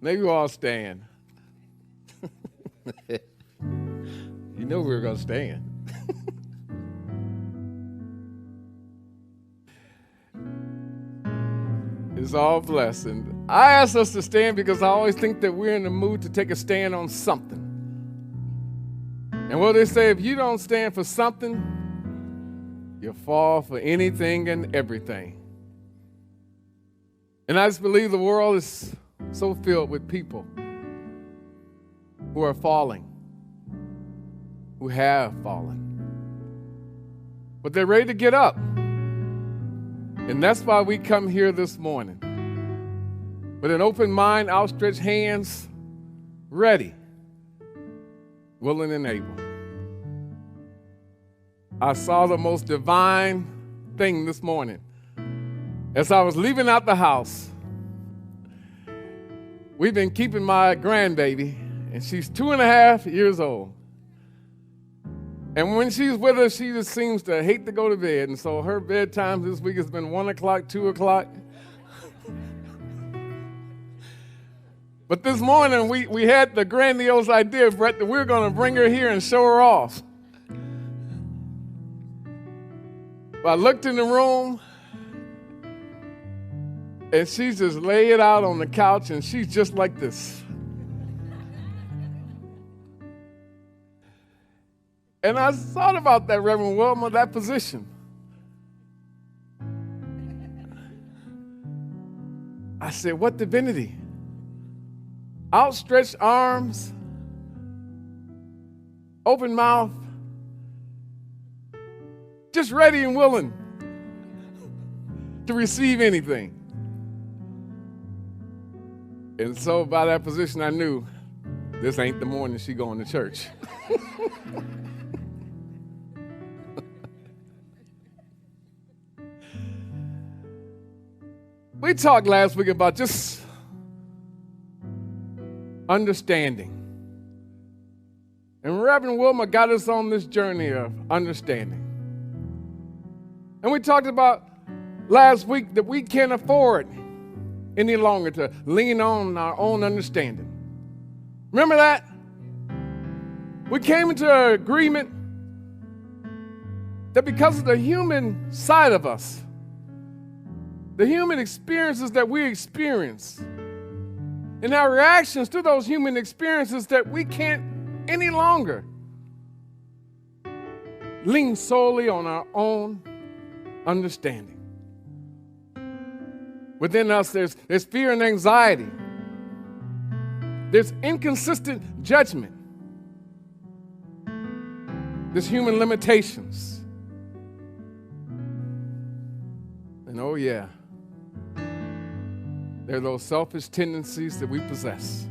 Maybe we'll all stand. You know we were going to stand. It's all blessed. And I ask us to stand because I always think that we're in the mood to take a stand on something. And what they say, if you don't stand for something, you'll fall for anything and everything. And I just believe the world is so filled with people who are falling, who have fallen. But they're ready to get up. And that's why we come here this morning with an open mind, outstretched hands, ready, willing and able. I saw the most divine thing this morning. As I was leaving out the house, we've been keeping my grandbaby, and she's 2.5 years old. And when she's with us, she just seems to hate to go to bed. And so her bedtime this week has been 1 o'clock, 2 o'clock. But this morning, we had the grandiose idea, Brett, that we're going to bring her here and show her off. But I looked in the room, and she just laid out on the couch, and she's just like this. And I thought about that, Reverend Wilma, that position. I said, what divinity? Outstretched arms, open mouth, just ready and willing to receive anything. And so by that position, I knew this ain't the morning she going to church. We talked last week about just understanding. And Reverend Wilma got us on this journey of understanding. And we talked about last week that we can't afford any longer to lean on our own understanding. Remember that? We came into an agreement that because of the human side of us, the human experiences that we experience, and our reactions to those human experiences, that we can't any longer lean solely on our own understanding. Within us, there's fear and anxiety. There's inconsistent judgment. There's human limitations. And oh yeah, there are those selfish tendencies that we possess.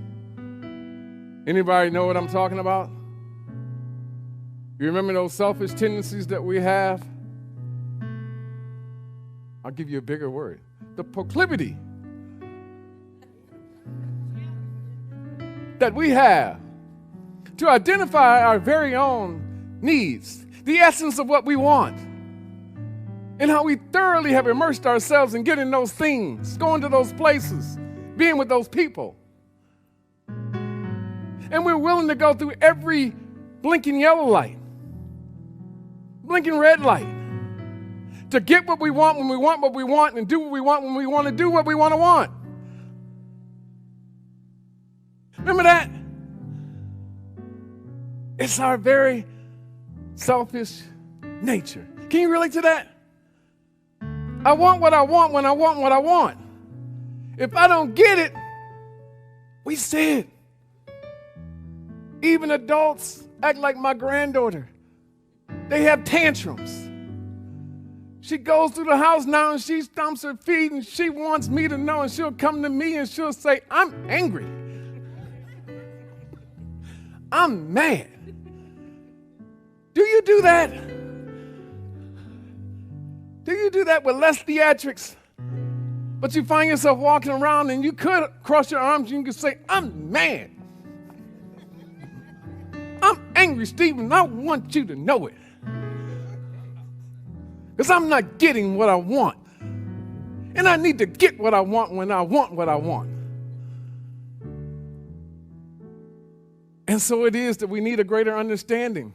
Anybody know what I'm talking about? You remember those selfish tendencies that we have? I'll give you a bigger word. The proclivity that we have to identify our very own needs, the essence of what we want, and how we thoroughly have immersed ourselves in getting those things, going to those places, being with those people. And we're willing to go through every blinking yellow light, blinking red light, to get what we want when we want what we want, and do what we want when we want to do what we want to want. Remember that? It's our very selfish nature. Can you relate to that? I want what I want when I want what I want. If I don't get it, we say it. Even adults act like my granddaughter. They have tantrums. She goes through the house now and she stomps her feet and she wants me to know, and she'll come to me and she'll say, I'm angry. I'm mad. Do you do that? Do you do that with less theatrics? But you find yourself walking around and you could cross your arms and you could say, I'm mad. I'm angry, Stephen. I want you to know it. Because I'm not getting what I want. And I need to get what I want when I want what I want. And so it is that we need a greater understanding.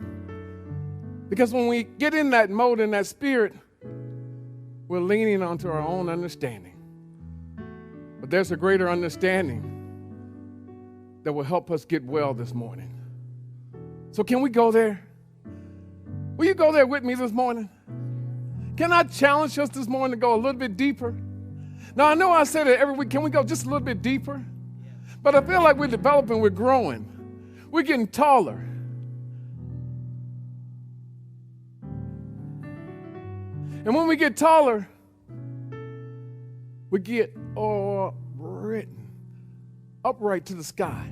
Because when we get in that mode, in that spirit, we're leaning onto our own understanding. But there's a greater understanding that will help us get well this morning. So can we go there? Will you go there with me this morning? Can I challenge us this morning to go a little bit deeper? Now, I know I said it every week. Can we go just a little bit deeper? But I feel like we're developing, we're growing. We're getting taller. And when we get taller, we get upright to the sky,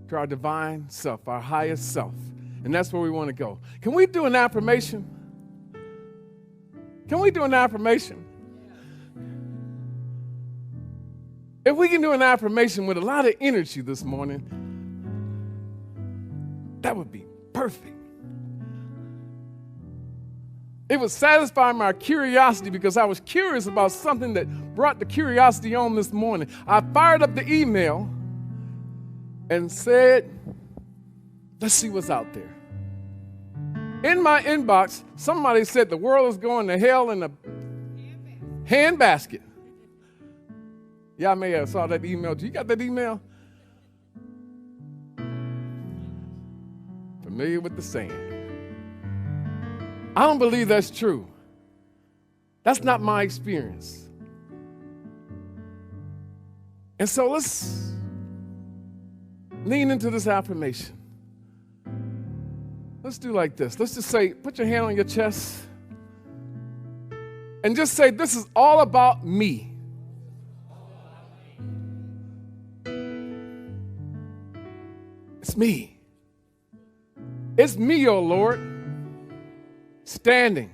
to our divine self, our highest self. And that's where we want to go. Can we do an affirmation? Can we do an affirmation? If we can do an affirmation with a lot of energy this morning, that would be perfect. It would satisfy my curiosity because I was curious about something that brought the curiosity on this morning. I fired up the email and said, let's see what's out there. In my inbox, somebody said the world is going to hell in a handbasket. Y'all may have saw that email. You got that email? Familiar with the saying. I don't believe that's true. That's not my experience. And so let's lean into this affirmation. Let's do like this. Let's just say, put your hand on your chest and just say, this is all about me. It's me. It's me, oh Lord, standing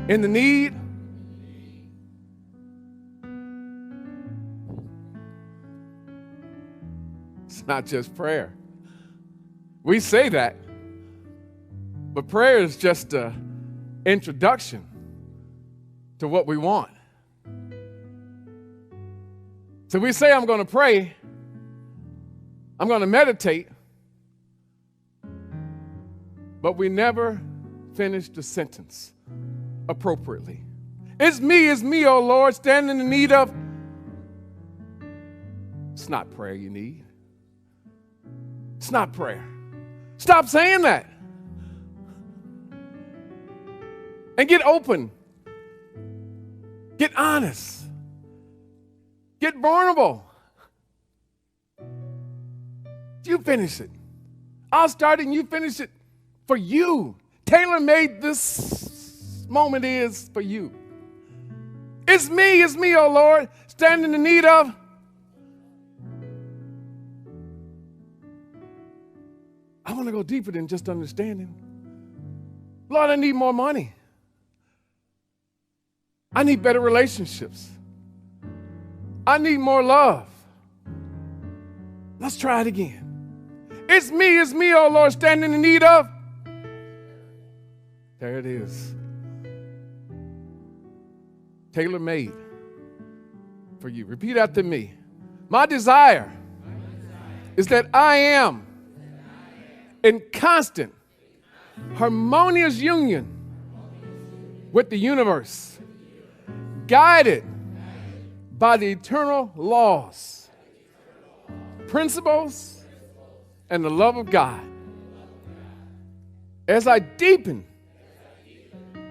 in the need It's not just prayer. We say that, but prayer is just an introduction to what we want. So we say, I'm going to pray, I'm going to meditate, but we never finish the sentence appropriately. It's me, oh Lord, standing in need of. It's not prayer you need. It's not prayer. Stop saying that. And get open. Get honest. Get vulnerable. You finish it. I'll start it and you finish it for you. Tailor-made this moment is for you. It's me, oh Lord, standing in need of. I want to go deeper than just understanding. Lord, I need more money. I need better relationships. I need more love. Let's try it again. It's me, oh Lord, standing in need of. There it is. Tailor-made for you. Repeat after me. My desire is that I am in constant, harmonious union with the universe, guided by the eternal laws, principles, and the love of God. As I deepen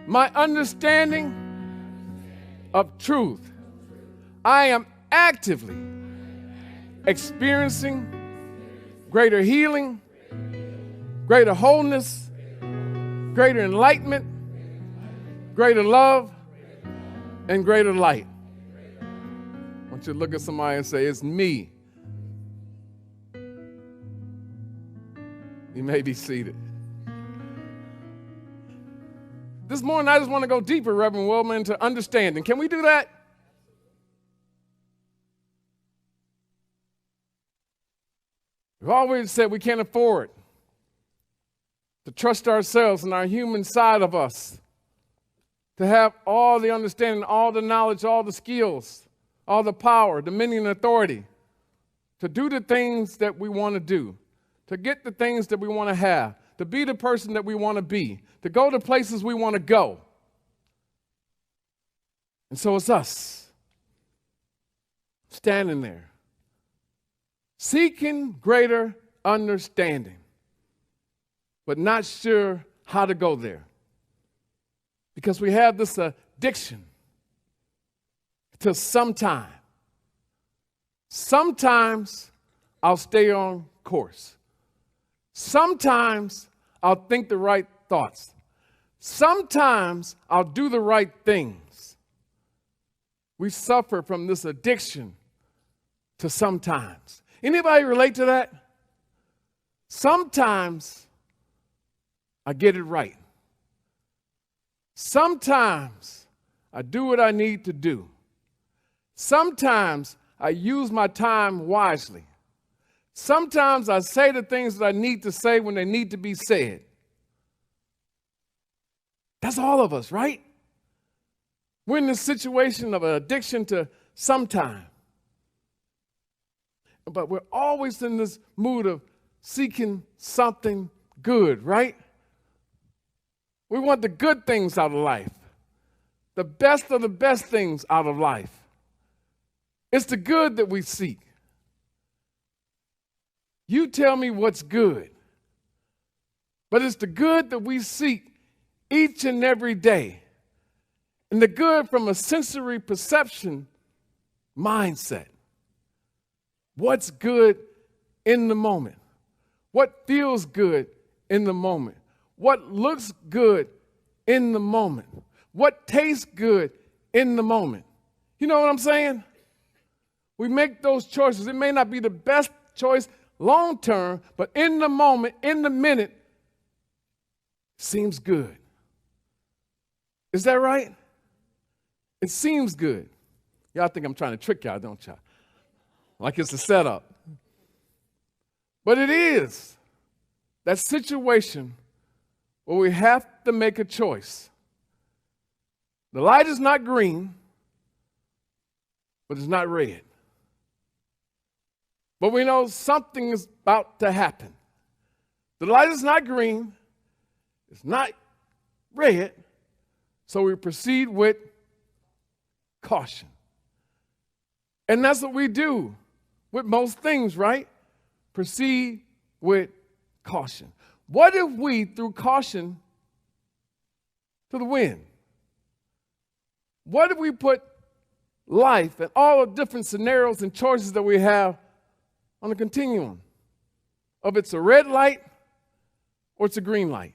my understanding of truth, I am actively experiencing greater healing, greater wholeness, greater enlightenment, greater love, and greater light. I want you to look at somebody and say, it's me. You may be seated. This morning, I just want to go deeper, Reverend Willman, into understanding. Can we do that? We've always said we can't afford to trust ourselves and our human side of us, to have all the understanding, all the knowledge, all the skills, all the power, dominion, and authority to do the things that we want to do. to get the things that we want to have, to be the person that we want to be, to go to places we want to go. And so it's us standing there, seeking greater understanding, but not sure how to go there. Because we have this addiction to sometime. Sometimes I'll stay on course. Sometimes I'll think the right thoughts. Sometimes I'll do the right things. We suffer from this addiction to sometimes. Anybody relate to that? Sometimes I get it right. Sometimes I do what I need to do. Sometimes I use my time wisely. Sometimes I say the things that I need to say when they need to be said. That's all of us, right? We're in this situation of an addiction to sometime. But we're always in this mood of seeking something good, right? We want the good things out of life, the best of the best things out of life. It's the good that we seek. You tell me what's good, but it's the good that we seek each and every day, and the good from a sensory perception mindset. What's good in the moment? What feels good in the moment? What looks good in the moment? What tastes good in the moment? You know what I'm saying? We make those choices. It may not be the best choice long term, but in the moment, in the minute, seems good. Is that right? It seems good. Y'all think I'm trying to trick y'all, don't y'all? Like it's a setup. But it is that situation where we have to make a choice. The light is not green, but it's not red. But we know something is about to happen. The light is not green, it's not red, so we proceed with caution. And that's what we do with most things, right? Proceed with caution. What if we threw caution to the wind? What if we put life and all the different scenarios and choices that we have on a continuum of it's a red light or it's a green light?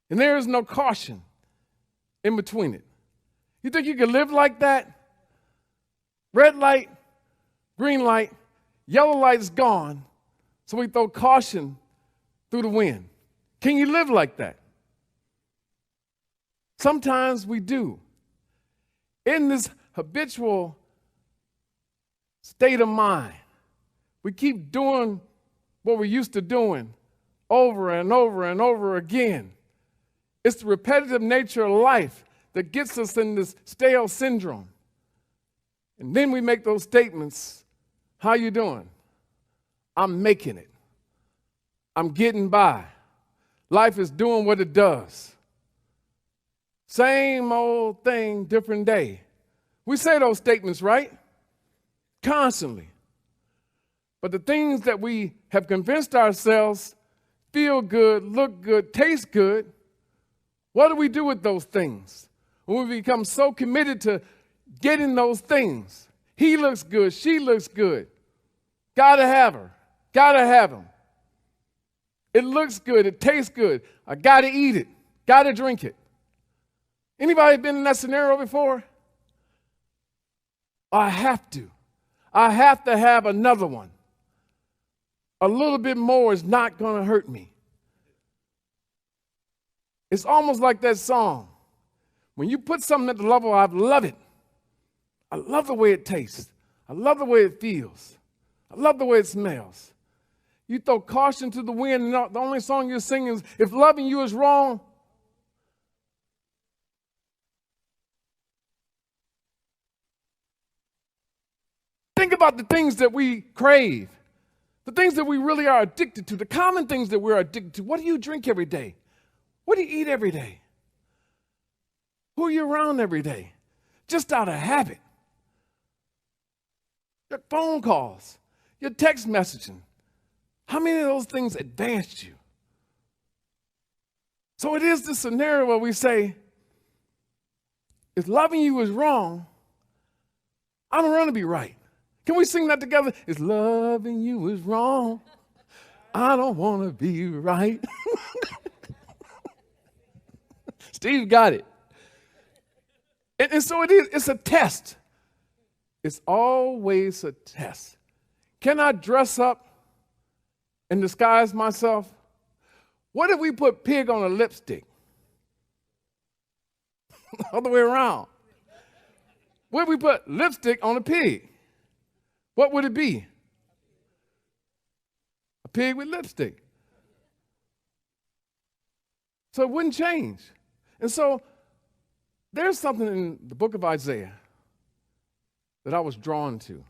And there is no caution in between it. You think you can live like that? Red light, green light, yellow light is gone, so we throw caution through the wind. Can you live like that? Sometimes we do. In this habitual state of mind, we keep doing what we're used to doing over and over and over again. It's the repetitive nature of life that gets us in this stale syndrome. And then we make those statements. How you doing? I'm making it. I'm getting by. Life is doing what it does. Same old thing, different day. We say those statements, right? Constantly. But the things that we have convinced ourselves feel good, look good, taste good, what do we do with those things? When we become so committed to getting those things. He looks good, she looks good. Gotta have her, gotta have him. It looks good, it tastes good. I gotta eat it, gotta drink it. Anybody been in that scenario before? I have to have another one. A little bit more is not gonna hurt me. It's almost like that song. When you put something at the level, I love it. I love the way it tastes. I love the way it feels. I love the way it smells. You throw caution to the wind, and the only song you're singing is, if loving you is wrong, think about the things that we crave, The things that we really are addicted to, the common things that we're addicted to. What do you drink every day? What do you eat every day? Who are you around every day? Just out of habit. Your phone calls, your text messaging. How many of those things advanced you? So it is this scenario where we say, if loving you is wrong, I don't want to be right. Can we sing that together? If loving you is wrong, I don't want to be right. Steve got it. And so it is. It's a test. It's always a test. Can I dress up and disguise myself? What if we put pig on a lipstick? Other way around. What if we put lipstick on a pig? What would it be? A pig with lipstick. So it wouldn't change. And so there's something in the book of Isaiah that I was drawn to.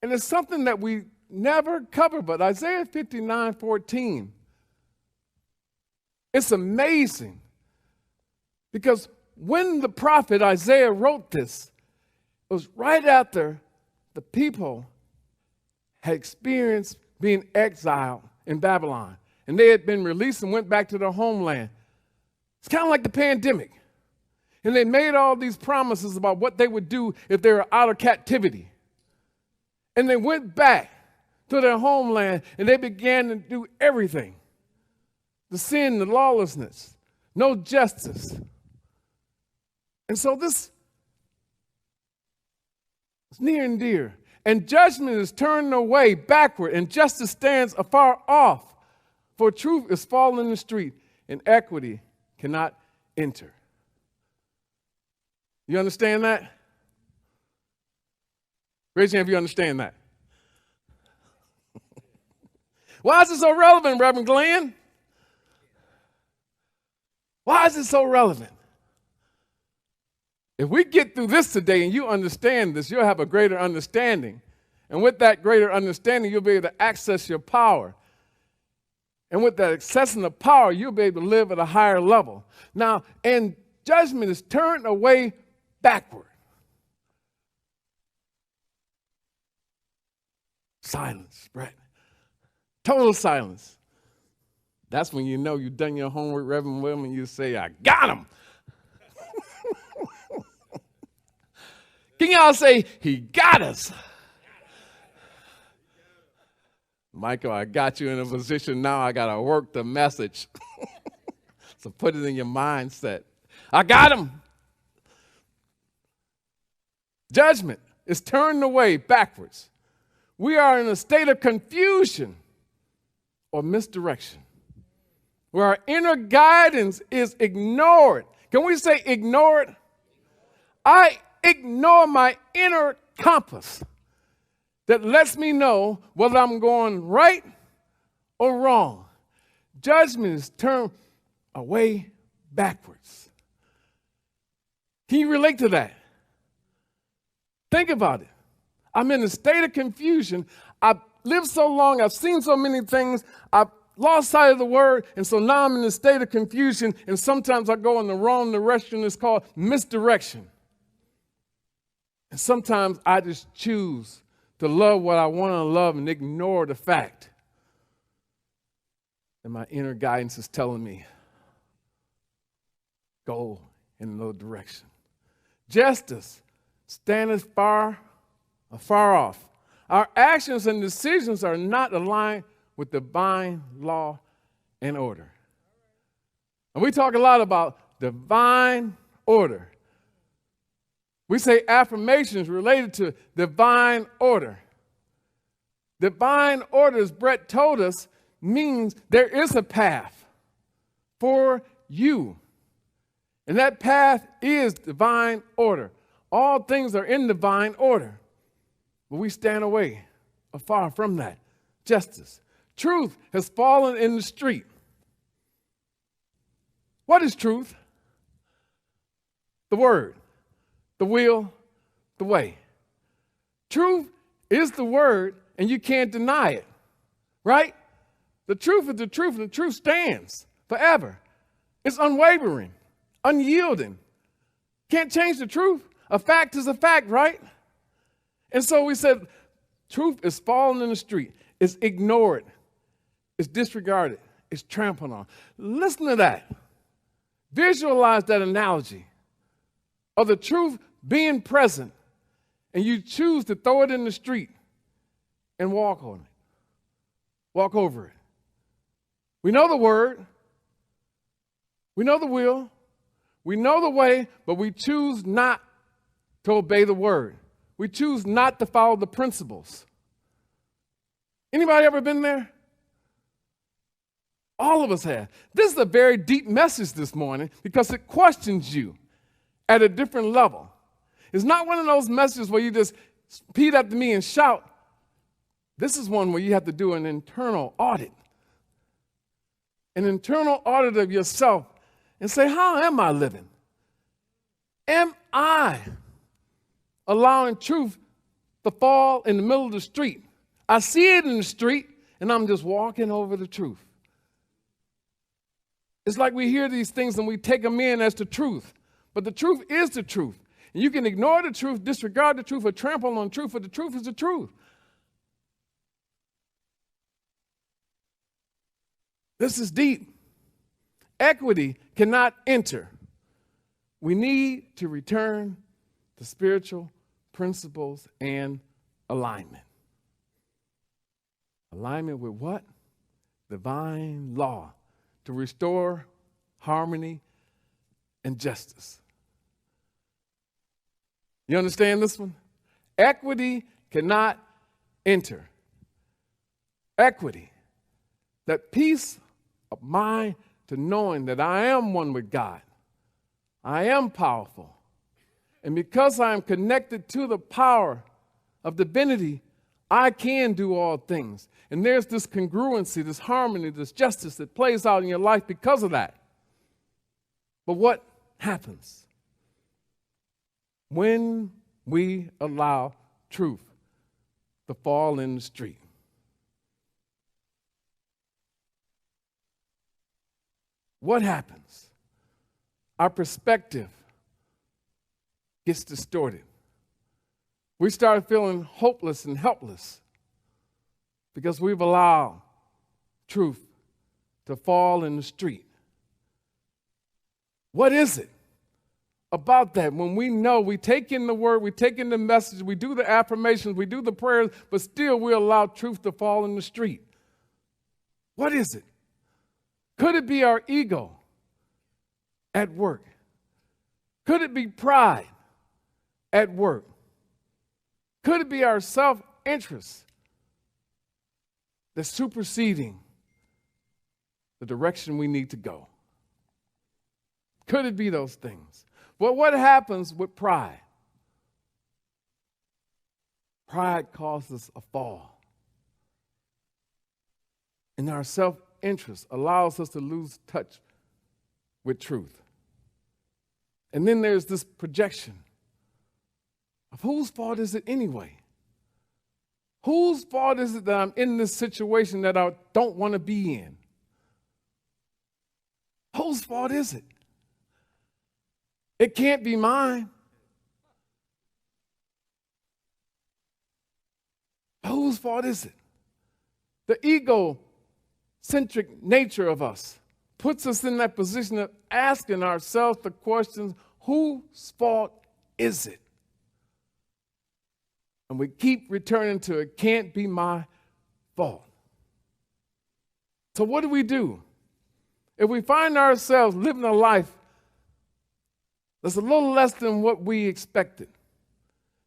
And it's something that we never cover, but Isaiah 59:14. It's amazing because when the prophet Isaiah wrote this, it was right after the people had experienced being exiled in Babylon, and they had been released and went back to their homeland. It's kind of like the pandemic. And they made all these promises about what they would do if they were out of captivity. And they went back to their homeland and they began to do everything. The sin, the lawlessness, no justice. And so this is near and dear. And judgment is turned away backward, and justice stands afar off. For truth is fallen in the street, and equity cannot enter. You understand that? Raise your hand if you understand that. Why is it so relevant, Reverend Glenn? Why is it so relevant? If we get through this today and you understand this, you'll have a greater understanding. And with that greater understanding, you'll be able to access your power. And with that accessing the power, you'll be able to live at a higher level. Now, and judgment is turned away backward. Silence, Brett. Total silence. That's when you know you've done your homework, Reverend William, and you say, I got him. Can y'all say, he got us? Michael, I got you in a position now. I got to work the message. So put it in your mindset. I got him. Judgment is turned away backwards. We are in a state of confusion or misdirection, where our inner guidance is ignored. Can we say ignored? I ignore my inner compass that lets me know whether I'm going right or wrong. Judgment is turned away backwards. Can you relate to that? Think about it. I'm in a state of confusion. I've lived so long. I've seen so many things. I've lost sight of the word. And so now I'm in a state of confusion. And sometimes I go in the wrong direction. It's called misdirection. And sometimes I just choose to love what I want to love and ignore the fact that my inner guidance is telling me, go in another direction. Justice standeth far off. Our actions and decisions are not aligned with divine law and order. And we talk a lot about divine order. We say affirmations related to divine order. Divine order, as Brett told us, means there is a path for you. And that path is divine order. All things are in divine order. But we stand away afar from that. Justice. Truth has fallen in the street. What is truth? The word, the will, the way. Truth is the word, and you can't deny it, right? The truth is the truth, and the truth stands forever. It's unwavering, unyielding. Can't change the truth. A fact is a fact, right? And so we said, truth is falling in the street. It's ignored. It's disregarded. It's trampled on. Listen to that. Visualize that analogy of the truth being present, and you choose to throw it in the street and walk on it. Walk over it. We know the word. We know the will. We know the way, but we choose not to obey the word. We choose not to follow the principles. Anybody ever been there? All of us have. This is a very deep message this morning because it questions you at a different level. It's not one of those messages where you just repeat after me and shout. This is one where you have to do an internal audit. An internal audit of yourself and say, how am I living? Am I allowing truth to fall in the middle of the street? I see it in the street, and I'm just walking over the truth. It's like we hear these things and we take them in as the truth. But the truth is the truth. And you can ignore the truth, disregard the truth, or trample on the truth, but the truth is the truth. This is deep. Equity cannot enter. We need to return to spiritual principles and alignment. Alignment with what? Divine law. To restore harmony and justice. You understand this one? Equity cannot enter. Equity, that peace of mind to knowing that I am one with God. I am powerful. And because I am connected to the power of divinity, I can do all things. And there's this congruency, this harmony, this justice that plays out in your life because of that. But what happens when we allow truth to fall in the street? What happens? Our perspective gets distorted. We start feeling hopeless and helpless because we've allowed truth to fall in the street. What is it about that when we know we take in the word, we take in the message, we do the affirmations, we do the prayers, but still we allow truth to fall in the street? What is it? Could it be our ego at work? Could it be pride at work? Could it be our self-interest that's superseding the direction we need to go? Could it be those things? Well, what happens with pride? Pride causes a fall. And our self-interest allows us to lose touch with truth. And then there's this projection of whose fault is it anyway? Whose fault is it that I'm in this situation that I don't want to be in? Whose fault is it? It can't be mine. Whose fault is it? The egocentric nature of us puts us in that position of asking ourselves the questions, whose fault is it? And we keep returning to it can't be my fault. So what do? If we find ourselves living a life that's a little less than what we expected,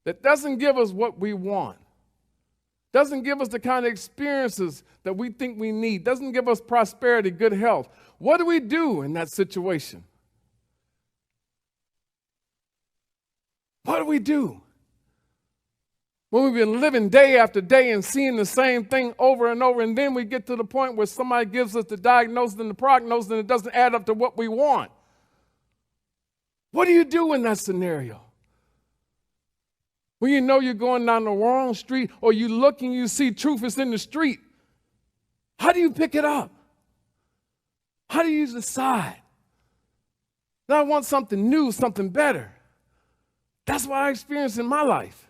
that doesn't give us what we want, doesn't give us the kind of experiences that we think we need, doesn't give us prosperity, good health, what do we do in that situation? What do we do? When we've been living day after day and seeing the same thing over and over, and then we get to the point where somebody gives us the diagnosis and the prognosis and it doesn't add up to what we want. What do you do in that scenario? When you know you're going down the wrong street, or you look and you see truth is in the street, how do you pick it up? How do you decide that I want something new, something better? That's what I experienced in my life.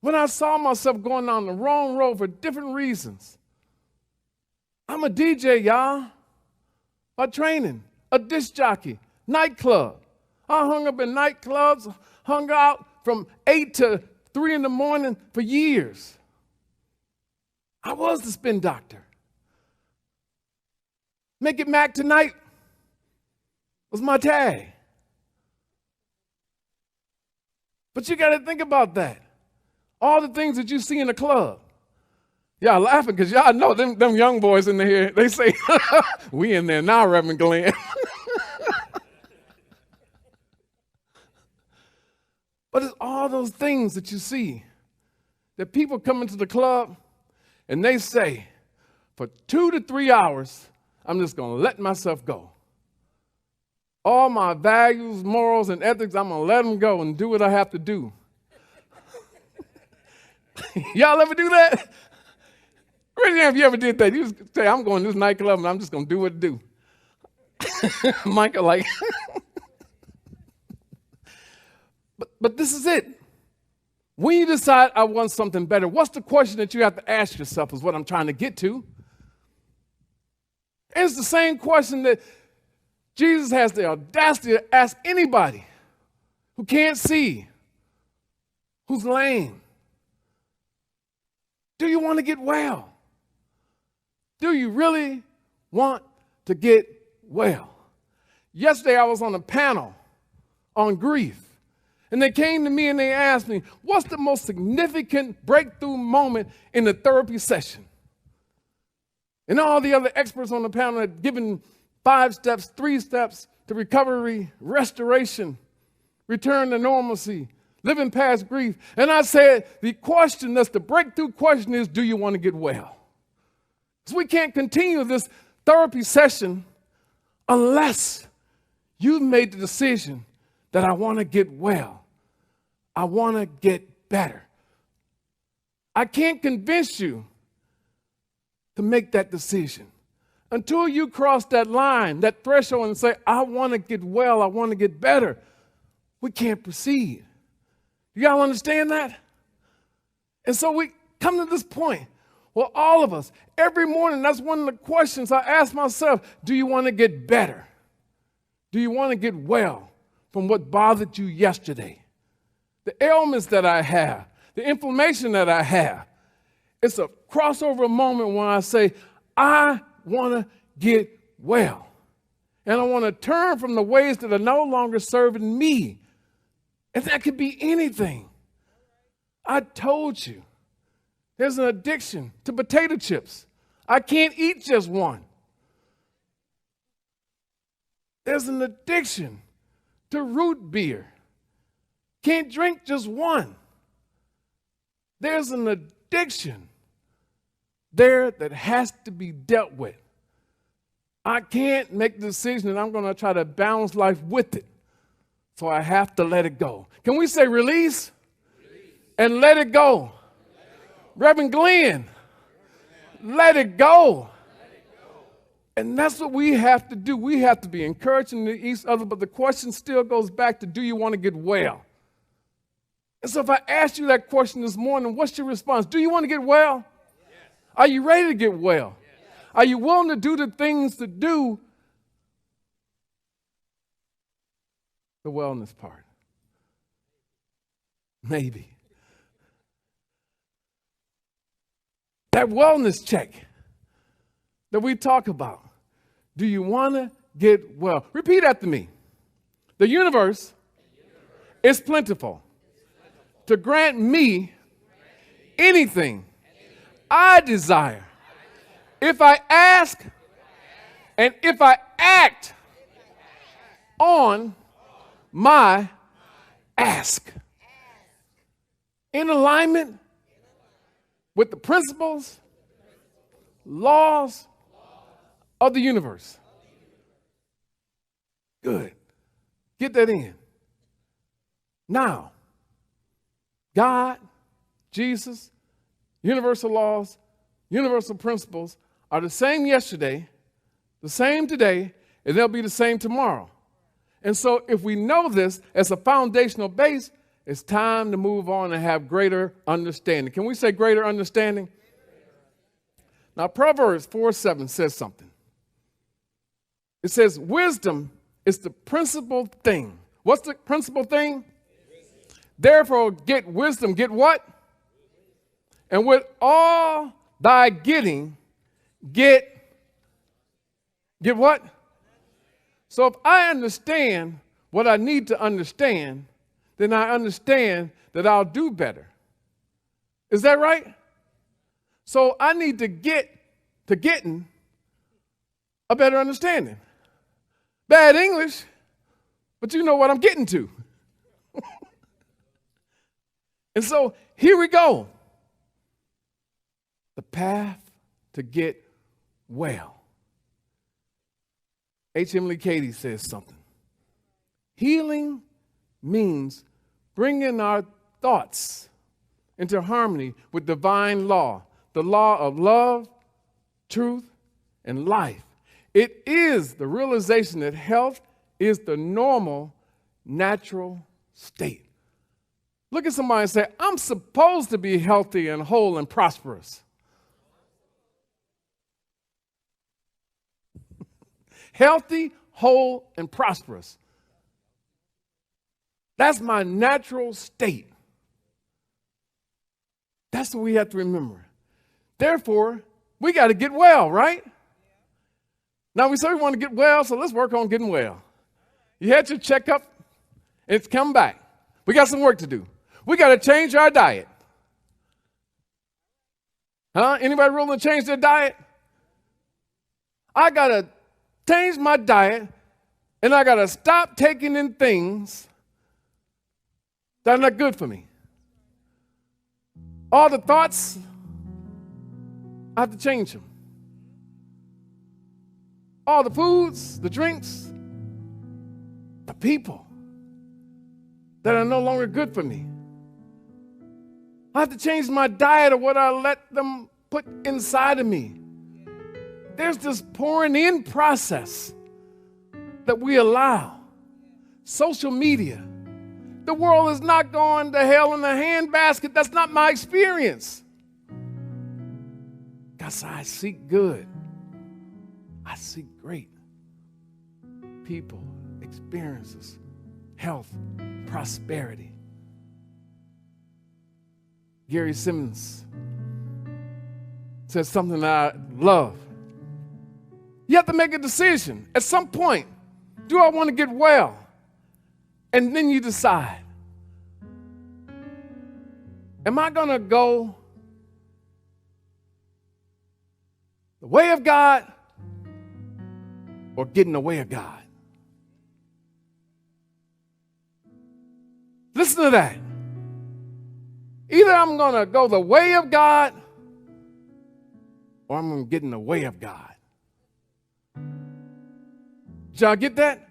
When I saw myself going down the wrong road for different reasons. I'm a DJ, y'all, by training, a disc jockey, nightclub. I hung up in nightclubs, hung out from 8 to 3 in the morning for years. I was the spin doctor. Make it Mac tonight was my tag. But you got to think about that. All the things that you see in the club. Y'all laughing because y'all know them young boys in there, they say, we in there now, Reverend Glenn. But it's all those things that you see that people come into the club and they say, for 2 to 3 hours, I'm just going to let myself go. All my values, morals, and ethics, I'm going to let them go and do what I have to do. Y'all ever do that? Raise your hand if you ever did that. You just say, I'm going to this nightclub and I'm just going to do what to do. Micah like, but this is it. When you decide I want something better, what's the question that you have to ask yourself is what I'm trying to get to. And it's the same question that Jesus has the audacity to ask anybody who can't see, who's lame. Do you want to get well? Do you really want to get well? Yesterday I was on a panel on grief. And they came to me and they asked me, what's the most significant breakthrough moment in the therapy session? And all the other experts on the panel had given 5 steps, 3 steps to recovery, restoration, return to normalcy, living past grief. And I said, the breakthrough question is, do you want to get well? Because we can't continue this therapy session unless you've made the decision that I want to get well. I want to get better. I can't convince you to make that decision until you cross that line, that threshold, and say, I want to get well, I want to get better. We can't proceed. You all understand that? And so we come to this point. Well, all of us, every morning, that's one of the questions I ask myself. Do you want to get better? Do you want to get well from what bothered you yesterday? The ailments that I have, the inflammation that I have. It's a crossover moment when I say, I want to get well. And I want to turn from the ways that are no longer serving me. And that could be anything. I told you, there's an addiction to potato chips. I can't eat just one. There's an addiction to root beer. Can't drink just one. There's an addiction there that has to be dealt with. I can't make the decision that I'm going to try to balance life with it. So I have to let it go. Can we say release? And let it go. Reverend Glenn, let it go. And that's what we have to do. We have to be encouraging each other, but the question still goes back to, do you want to get well? And so if I asked you that question this morning, what's your response? Do you want to get well? Yes. Are you ready to get well? Yes. Are you willing to do the things to do the wellness part? Maybe. That wellness check that we talk about. Do you want to get well? Repeat after me. The universe is plentiful to grant me anything I desire. If I ask and if I act on my ask. In alignment with the principles, laws of the universe. Good. Get that in. Now, God, Jesus, universal laws, universal principles are the same yesterday, the same today, and they'll be the same tomorrow. And so if we know this as a foundational base, it's time to move on and have greater understanding. Can we say greater understanding? Now, Proverbs 4:7 says something. It says, wisdom is the principal thing. What's the principal thing? Therefore, get wisdom. Get what? And with all thy getting, get what? So if I understand what I need to understand, then I understand that I'll do better. Is that right? So I need to get to getting a better understanding. Bad English, but you know what I'm getting to. And so here we go. The path to get well. H. Emily Cady says something. Healing means bringing our thoughts into harmony with divine law, the law of love, truth, and life. It is the realization that health is the normal, natural state. Look at somebody and say, I'm supposed to be healthy and whole and prosperous. Healthy, whole, and prosperous. That's my natural state. That's what we have to remember. Therefore, we got to get well, right? Now, we say we want to get well, so let's work on getting well. You had your checkup, and it's come back. We got some work to do. We got to change our diet. Huh? Anybody willing to change their diet? I got to change my diet, and I got to stop taking in things that are not good for me. All the thoughts, I have to change them. All the foods, the drinks, the people that are no longer good for me. I have to change my diet of what I let them put inside of me. There's this pouring in process that we allow. Social media. The world is not going to hell in a handbasket. That's not my experience. Because I seek good. I seek great people, experiences, health, prosperity. Gary Simmons says something I love. You have to make a decision. At some point, do I want to get well? And then you decide, am I going to go the way of God or get in the way of God? Listen to that. Either I'm going to go the way of God or I'm going to get in the way of God. Did y'all get that?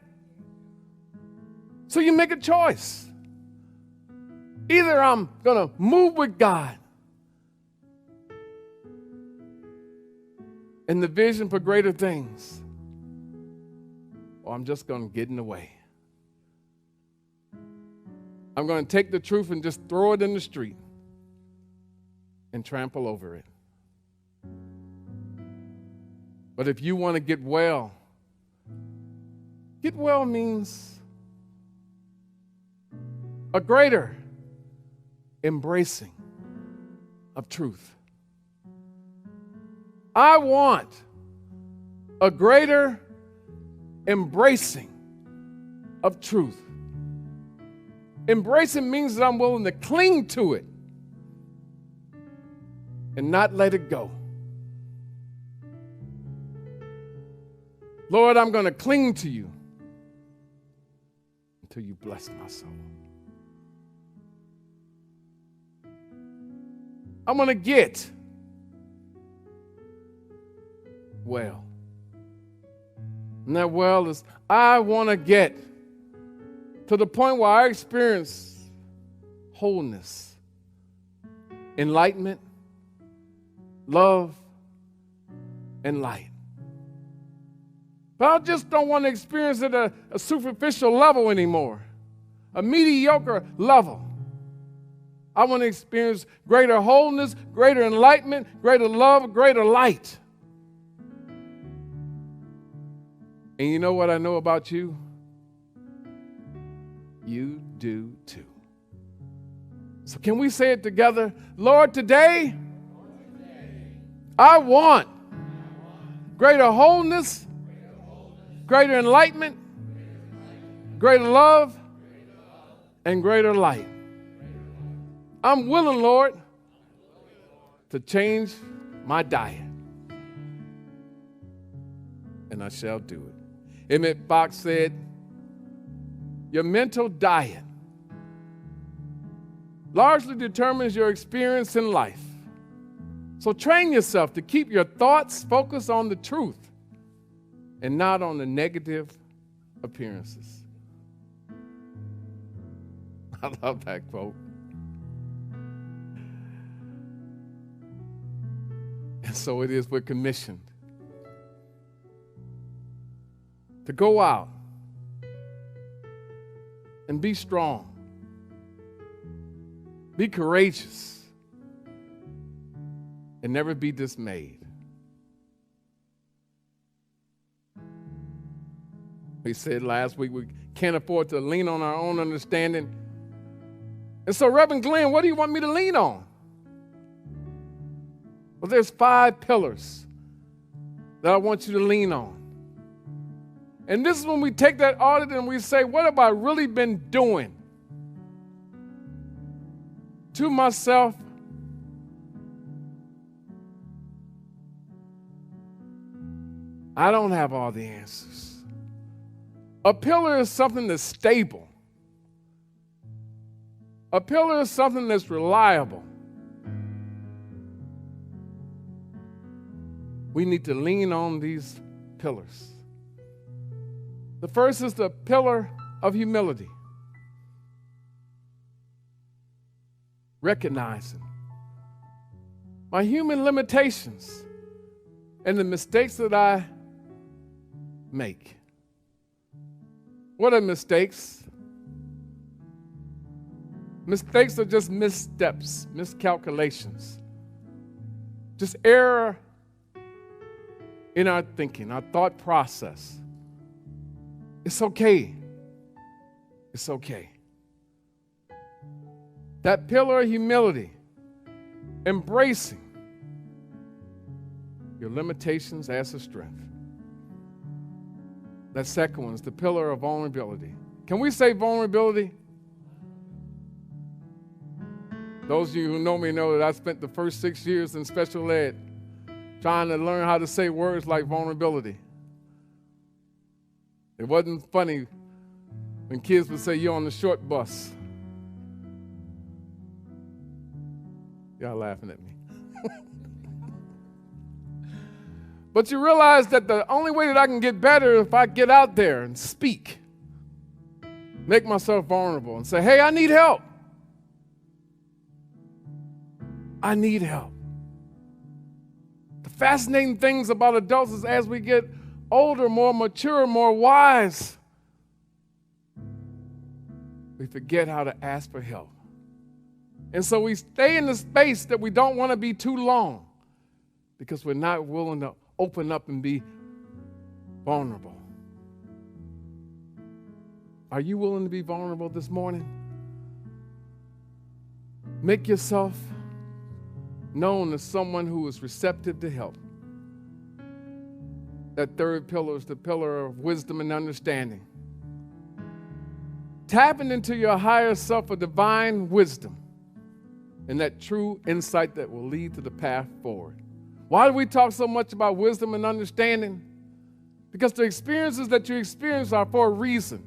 So you make a choice. Either I'm going to move with God and the vision for greater things, or I'm just going to get in the way. I'm going to take the truth and just throw it in the street and trample over it. But if you want to get well means a greater embracing of truth. I want a greater embracing of truth. Embracing means that I'm willing to cling to it and not let it go. Lord, I'm going to cling to you until you bless my soul. I'm going to get well. And that well is, I want to get to the point where I experience wholeness enlightenment, love, and light. But I just don't want to experience it at a superficial level anymore, a mediocre level. I want to experience greater wholeness, greater enlightenment, greater love, greater light. And you know what I know about you? You do too. So can we say it together? Lord, today, I want greater wholeness, greater enlightenment, greater love, and greater light. I'm willing, Lord, to change my diet. And I shall do it. Emmett Fox said, your mental diet largely determines your experience in life. So train yourself to keep your thoughts focused on the truth and not on the negative appearances. I love that quote. And so it is, we're commissioned to go out and be strong, be courageous, and never be dismayed. We said last week we can't afford to lean on our own understanding. And so, Reverend Glenn, what do you want me to lean on? Well, there's 5 pillars that I want you to lean on. And this is when we take that audit and we say, what have I really been doing to myself? I don't have all the answers. A pillar is something that's stable. A pillar is something that's reliable. We need to lean on these pillars. The first is the pillar of humility. Recognizing my human limitations and the mistakes that I make. What are mistakes? Mistakes are just missteps, miscalculations. Just error in our thinking, our thought process. It's okay. It's okay. That pillar of humility, embracing your limitations as a strength. That second one is the pillar of vulnerability. Can we say vulnerability? Those of you who know me know that I spent the first 6 years in special ed trying to learn how to say words like vulnerability. It wasn't funny when kids would say, you're on the short bus. Y'all laughing at me. But you realize that the only way that I can get better is if I get out there and speak. Make myself vulnerable and say, hey, I need help. I need help. The fascinating things about adults is as we get older, more mature, more wise, we forget how to ask for help. And so we stay in the space that we don't want to be too long because we're not willing to open up and be vulnerable. Are you willing to be vulnerable this morning? Make yourself known as someone who is receptive to help. That third pillar is the pillar of wisdom and understanding. Tapping into your higher self of divine wisdom and that true insight that will lead to the path forward. Why do we talk so much about wisdom and understanding? Because the experiences that you experience are for a reason.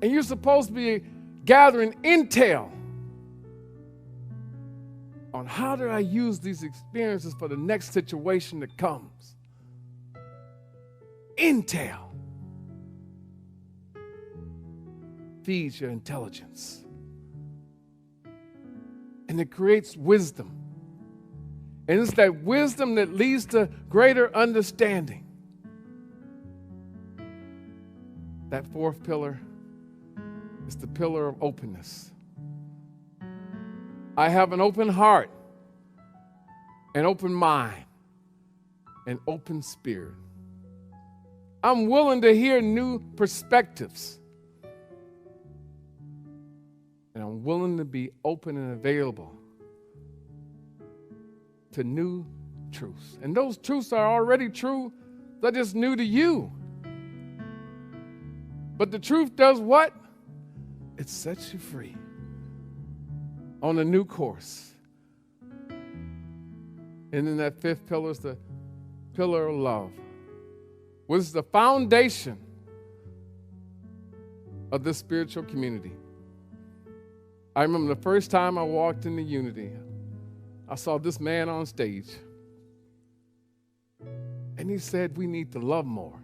And you're supposed to be gathering intel on how do I use these experiences for the next situation that comes. Intel feeds your intelligence. and it creates wisdom. And it's that wisdom that leads to greater understanding. That fourth pillar is the pillar of openness. I have an open heart, an open mind, an open spirit. I'm willing to hear new perspectives. And I'm willing to be open and available to new truths. And those truths are already true, they're just new to you. But the truth does what? It sets you free on a new course. And then that fifth pillar is the pillar of love, which is the foundation of this spiritual community. I remember the first time I walked into Unity, I saw this man on stage, and he said, we need to love more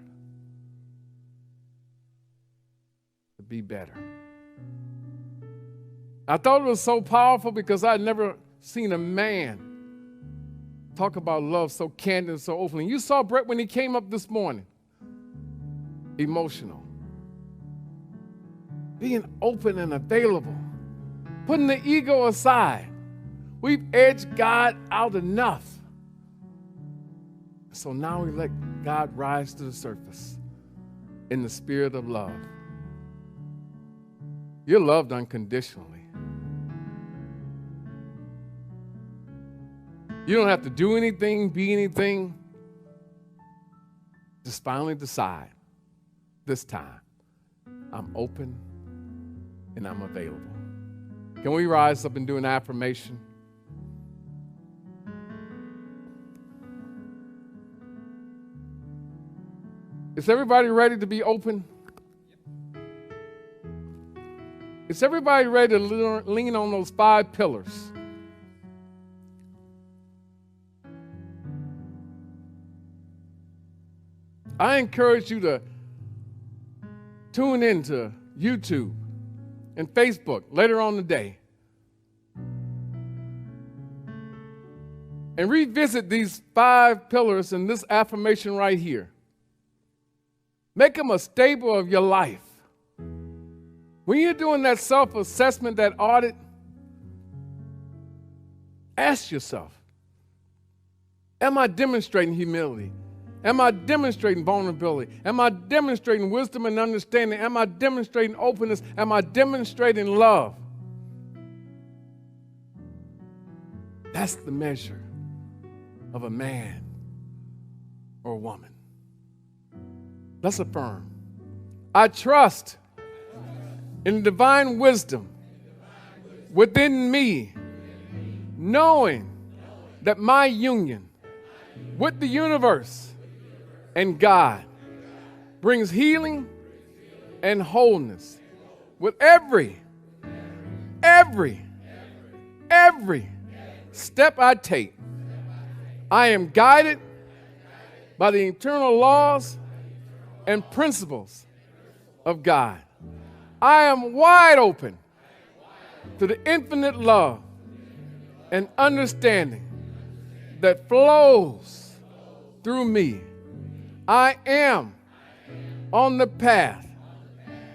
to be better. I thought it was so powerful because I'd never seen a man talk about love so candid and so openly. You saw Brett when he came up this morning, emotional, being open and available, putting the ego aside. We've edged God out enough. So now we let God rise to the surface in the spirit of love. You're loved unconditionally. You don't have to do anything, be anything. Just finally decide, this time, I'm open and I'm available. Can we rise up and do an affirmation? Is everybody ready to be open? Is everybody ready to lean on those 5 pillars? I encourage you to tune into YouTube and Facebook later on today and revisit these 5 pillars and this affirmation right here. Make them a staple of your life. When you're doing that self-assessment, that audit, ask yourself, am I demonstrating humility? Am I demonstrating vulnerability? Am I demonstrating wisdom and understanding? Am I demonstrating openness? Am I demonstrating love? That's the measure of a man or a woman. Let's affirm. I trust in divine wisdom within me, knowing that my union with the universe and God brings healing and wholeness with every step I take. I am guided by the eternal laws and principles of God. I am wide open to the infinite love and understanding that flows through me. I am on the path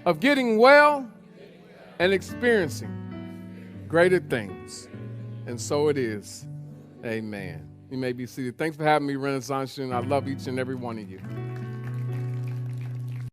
of getting well and experiencing greater things. And so it is. Amen. You may be seated. Thanks for having me, Renaissance Student. I love each and every one of you.